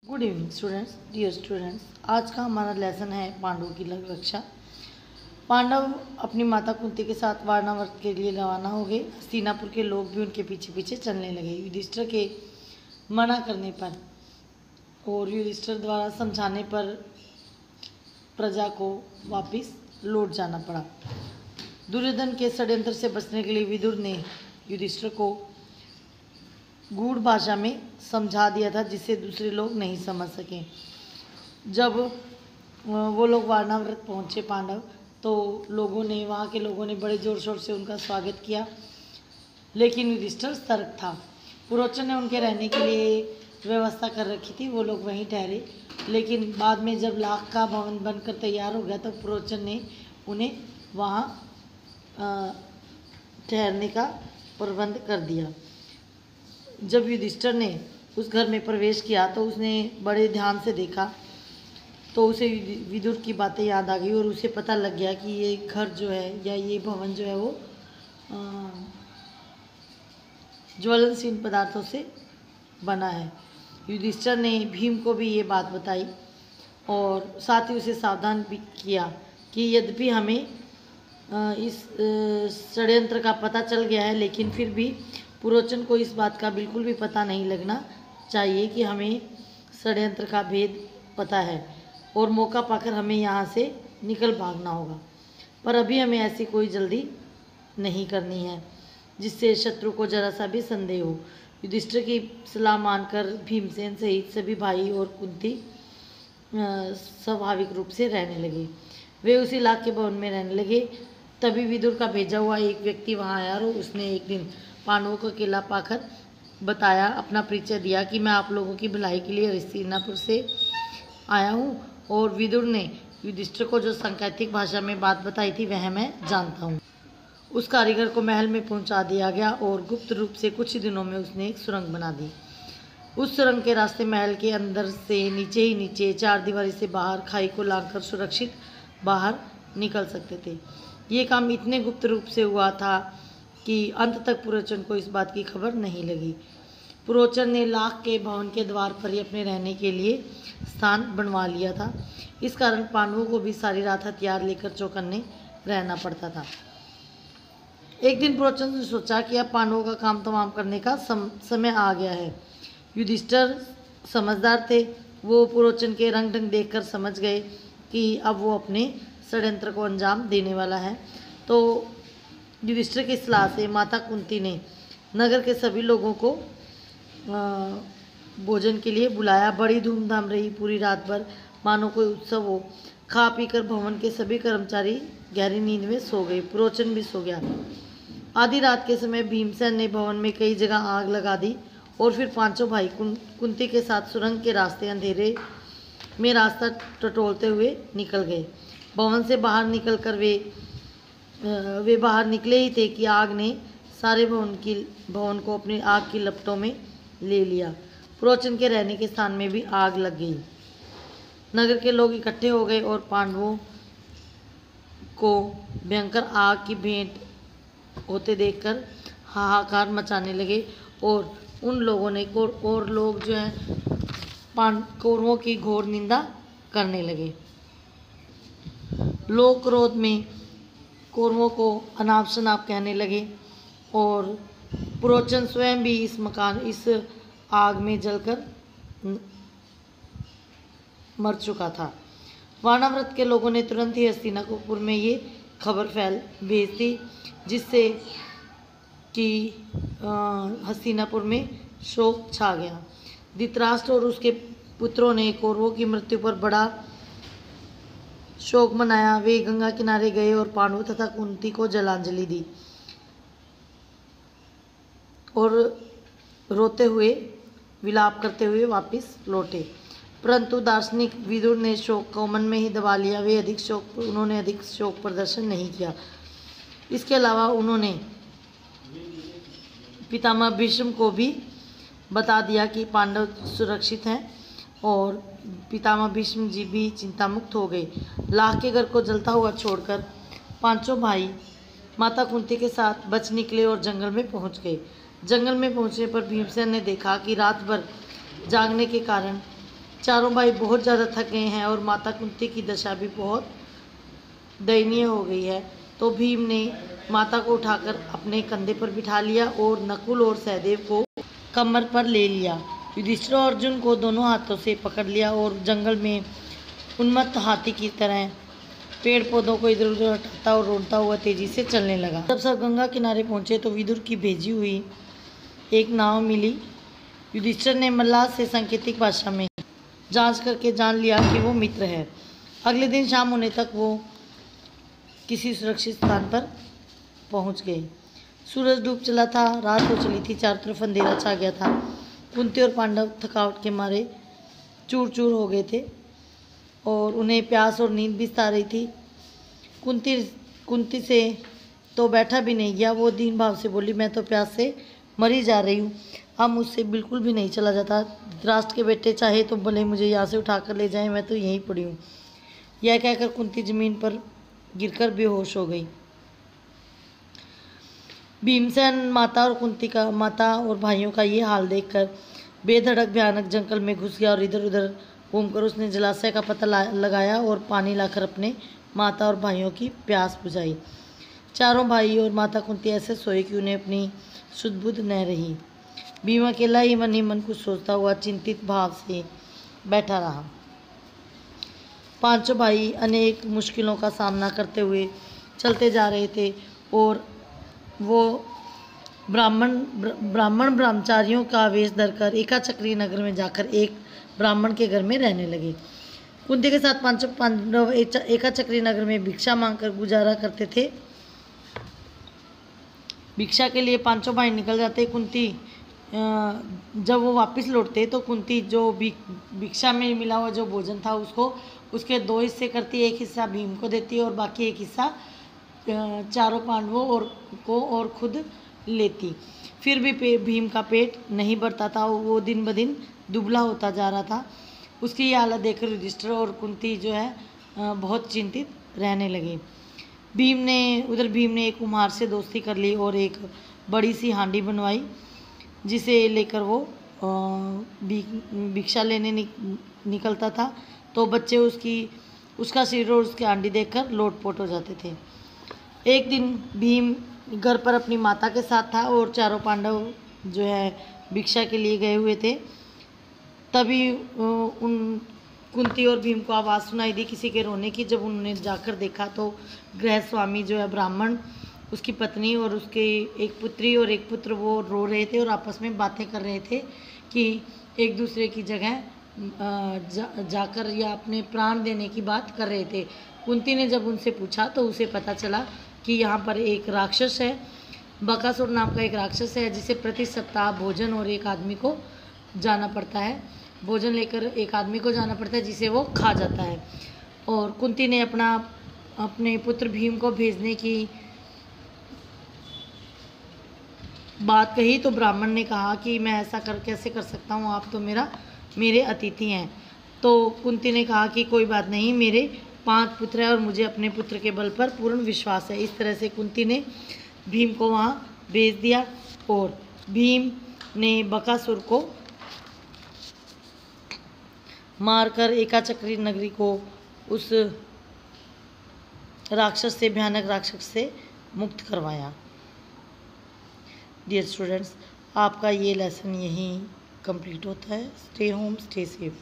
Good evening students, dear students. आज का हमारा लेसन है पांडवों की रक्षा। पांडव अपनी माता कुंती के साथ वारणावत के लिए रवाना हो गए। हस्तिनापुर के लोग भी उनके पीछे पीछे चलने लगे। युधिष्ठिर के मना करने पर और युधिष्ठिर द्वारा समझाने पर प्रजा को वापस लौट जाना पड़ा। दुर्योधन के षड्यंत्र से बचने के लिए विदुर ने युधिष्ठिर को गूढ़ भाषा में समझा दिया था, जिससे दूसरे लोग नहीं समझ सके। जब वो लोग वारणावत पहुँचे पांडव, तो वहाँ के लोगों ने बड़े ज़ोर शोर से उनका स्वागत किया, लेकिन युधिष्ठिर सतर्क था। पुरोचन ने उनके रहने के लिए व्यवस्था कर रखी थी। वो लोग वहीं ठहरे, लेकिन बाद में जब लाख का भवन बनकर तैयार हो गया तो पुरोचन ने उन्हें वहाँ ठहरने का प्रबंध कर दिया। जब युधिष्ठिर ने उस घर में प्रवेश किया तो उसने बड़े ध्यान से देखा, तो उसे विदुर की बातें याद आ गई और उसे पता लग गया कि ये घर जो है या ये भवन जो है वो ज्वलनशील पदार्थों से बना है। युधिष्ठिर ने भीम को भी ये बात बताई और साथ ही उसे सावधान भी किया कि यद्यपि हमें इस षड्यंत्र का पता चल गया है, लेकिन फिर भी पुरोचन को इस बात का बिल्कुल भी पता नहीं लगना चाहिए कि हमें षड्यंत्र का भेद पता है और मौका पाकर हमें यहाँ से निकल भागना होगा। पर अभी हमें ऐसी कोई जल्दी नहीं करनी है जिससे शत्रु को जरा सा भी संदेह हो। युधिष्ठिर की सलाह मानकर भीमसेन सहित सभी भाई और कुंती स्वाभाविक रूप से रहने लगे। वे उसी लाख के भवन में रहने लगे। तभी विदुर का भेजा हुआ एक व्यक्ति वहाँ आया और उसने एक दिन पांडवों का किला पाकर बताया, अपना परिचय दिया कि मैं आप लोगों की भलाई के लिए हस्तिनापुर से आया हूँ। और विदुर ने युधिष्ठिर को जो सांकेतिक भाषा में बात बताई थी वह मैं जानता हूँ। उस कारीगर को महल में पहुँचा दिया गया और गुप्त रूप से कुछ ही दिनों में उसने एक सुरंग बना दी। उस सुरंग के रास्ते महल के अंदर से नीचे ही नीचे चार दीवारी से बाहर खाई को लांघकर सुरक्षित बाहर निकल सकते थे। ये काम इतने गुप्त रूप से हुआ था कि अंत तक पुरोचन को इस बात की खबर नहीं लगी। पुरोचन ने लाख के भवन के द्वार पर ही अपने रहने के लिए स्थान बनवा लिया था। इस कारण पांडवों को भी सारी रात हथियार लेकर चौकन्ने रहना पड़ता था। एक दिन पुरोचन ने सोचा कि अब पांडवों का काम तमाम करने का समय आ गया है। युधिष्ठिर समझदार थे। वो पुरोचन के रंग ढंग देखकर समझ गए कि अब वो अपने षड्यंत्र को अंजाम देने वाला है। तो युधिष्ठिर की सलाह से माता कुंती ने नगर के सभी लोगों को भोजन के लिए बुलाया। बड़ी धूमधाम रही पूरी रात भर, मानो कोई उत्सव हो। खा पीकर भवन के सभी कर्मचारी गहरी नींद में सो गए। पुरोचन भी सो गया। आधी रात के समय भीमसेन ने भवन में कई जगह आग लगा दी और फिर पांचों भाई कुंती के साथ सुरंग के रास्ते अंधेरे में रास्ता टटोलते हुए निकल गए। भवन से बाहर निकलकर वे बाहर निकले ही थे कि आग ने सारे भवन को अपनी आग की लपटों में ले लिया। पुरोचन के रहने के स्थान में भी आग लग गई। नगर के लोग इकट्ठे हो गए और पांडवों को भयंकर आग की भेंट होते देखकर हाहाकार मचाने लगे और उन लोगों ने और लोग जो हैं कौरवों की घोर निंदा करने लगे। लोग क्रोध में कौरवों को अनाप शनाप कहने लगे और पुरोचन स्वयं भी इस आग में जलकर मर चुका था। वारणावत के लोगों ने तुरंत ही हस्तिनापुर में ये खबर भेज दी, जिससे कि हस्तिनापुर में शोक छा गया। धृतराष्ट्र और उसके पुत्रों ने कौरवों की मृत्यु पर बड़ा शोक मनाया। वे गंगा किनारे गए और पांडवों तथा कुंती को जलांजलि दी और रोते हुए विलाप करते हुए वापस लौटे। परंतु दार्शनिक विदुर ने शोक को मन में ही दबा लिया। उन्होंने अधिक शोक प्रदर्शन नहीं किया। इसके अलावा उन्होंने पितामह भीष्म को भी बता दिया कि पांडव सुरक्षित हैं और पितामह भीष्म जी भी चिंता मुक्त हो गए। लाख के घर को जलता हुआ छोड़कर पांचों भाई माता कुंती के साथ बच निकले और जंगल में पहुंच गए। जंगल में पहुंचने पर भीमसेन ने देखा कि रात भर जागने के कारण चारों भाई बहुत ज़्यादा थक गए हैं और माता कुंती की दशा भी बहुत दयनीय हो गई है। तो भीम ने माता को उठाकर अपने कंधे पर बिठा लिया और नकुल और सहदेव को कमर पर ले लिया। युधिष्ठिर और अर्जुन को दोनों हाथों से पकड़ लिया और जंगल में उन्मत्त हाथी की तरह पेड़ पौधों को इधर उधर हटाता और रोड़ता हुआ तेजी से चलने लगा। जब सब गंगा किनारे पहुंचे तो विदुर की भेजी हुई एक नाव मिली। युधिष्ठिर ने मल्लाह से सांकेतिक भाषा में जांच करके जान लिया कि वो मित्र है। अगले दिन शाम होने तक वो किसी सुरक्षित स्थान पर पहुंच गए। सूरज डूब चला था, रात हो चली थी, चारों तरफ अंधेरा छा गया था। कुंती और पांडव थकावट के मारे चूर चूर हो गए थे और उन्हें प्यास और नींद भी सता रही थी। कुंती से तो बैठा भी नहीं गया। वो दीन भाव से बोली, मैं तो प्यास से मरी जा रही हूँ, अब मुझसे बिल्कुल भी नहीं चला जाता। धृतराष्ट्र के बेटे चाहे तो भले मुझे यहाँ से उठा कर ले जाएं, मैं तो यहीं पड़ी हूँ। यह कहकर कुंती जमीन पर गिरकर बेहोश हो गई। भीमसेन माता और भाइयों का ये हाल देखकर बेधड़क भयानक जंगल में घुस गया और इधर उधर घूमकर उसने जलाशय का पता लगाया और पानी लाकर अपने माता और भाइयों की प्यास बुझाई। चारों भाई और माता कुंती ऐसे सोए कि उन्हें अपनी सुध बुध न रही। भीम अकेला ही मन कुछ सोचता हुआ चिंतित भाव से बैठा रहा। पांचों भाई अनेक मुश्किलों का सामना करते हुए चलते जा रहे थे और वो ब्रह्मचारियों का वेश धरकर एकाचक्री नगर में जाकर एक ब्राह्मण के घर में रहने लगे। कुंती के साथ पांचों पांडव एकाचक्री नगर में भिक्षा मांगकर गुजारा करते थे। भिक्षा के लिए पांचों भाई निकल जाते। कुंती जब वो वापस लौटते तो कुंती जो भिक्षा में मिला हुआ जो भोजन था उसके 2 हिस्से करती, एक हिस्सा भीम को देती और बाकी एक हिस्सा चारों पांडवों और खुद लेती। फिर भी भीम का पेट नहीं भरता था, वो दिन ब दिन दुबला होता जा रहा था। उसकी ये हालत देखकर युधिष्ठिर और कुंती जो है बहुत चिंतित रहने लगे। भीम ने एक कुम्हार से दोस्ती कर ली और एक बड़ी सी हांडी बनवाई जिसे लेकर वो भिक्षा लेने निकलता था। तो बच्चे उसका सिर और उसकी हांडी देखकर लोटपोट हो जाते थे। एक दिन भीम घर पर अपनी माता के साथ था और चारों पांडव जो है भिक्षा के लिए गए हुए थे। तभी उन कुंती और भीम को आवाज़ सुनाई दी किसी के रोने की। जब उन्होंने जाकर देखा तो गृह स्वामी जो है ब्राह्मण, उसकी पत्नी और उसके एक पुत्री और एक पुत्र वो रो रहे थे और आपस में बातें कर रहे थे कि एक दूसरे की जगह जाकर या अपने प्राण देने की बात कर रहे थे। कुंती ने जब उनसे पूछा तो उसे पता चला कि यहाँ पर एक राक्षस है, बकासुर नाम का एक राक्षस है जिसे प्रति सप्ताह भोजन और एक आदमी को जाना पड़ता है, भोजन लेकर एक आदमी को जाना पड़ता है जिसे वो खा जाता है। और कुंती ने अपने पुत्र भीम को भेजने की बात कही तो ब्राह्मण ने कहा कि मैं ऐसा कैसे कर सकता हूँ, आप तो मेरे अतिथि हैं। तो कुंती ने कहा कि कोई बात नहीं, मेरे 5 पुत्र हैं और मुझे अपने पुत्र के बल पर पूर्ण विश्वास है। इस तरह से कुंती ने भीम को वहाँ भेज दिया और भीम ने बकासुर को मारकर एकाचक्री नगरी को उस भयानक राक्षस से मुक्त करवाया। डियर स्टूडेंट्स, आपका ये लेसन यहीं कंप्लीट होता है। Stay home, stay safe.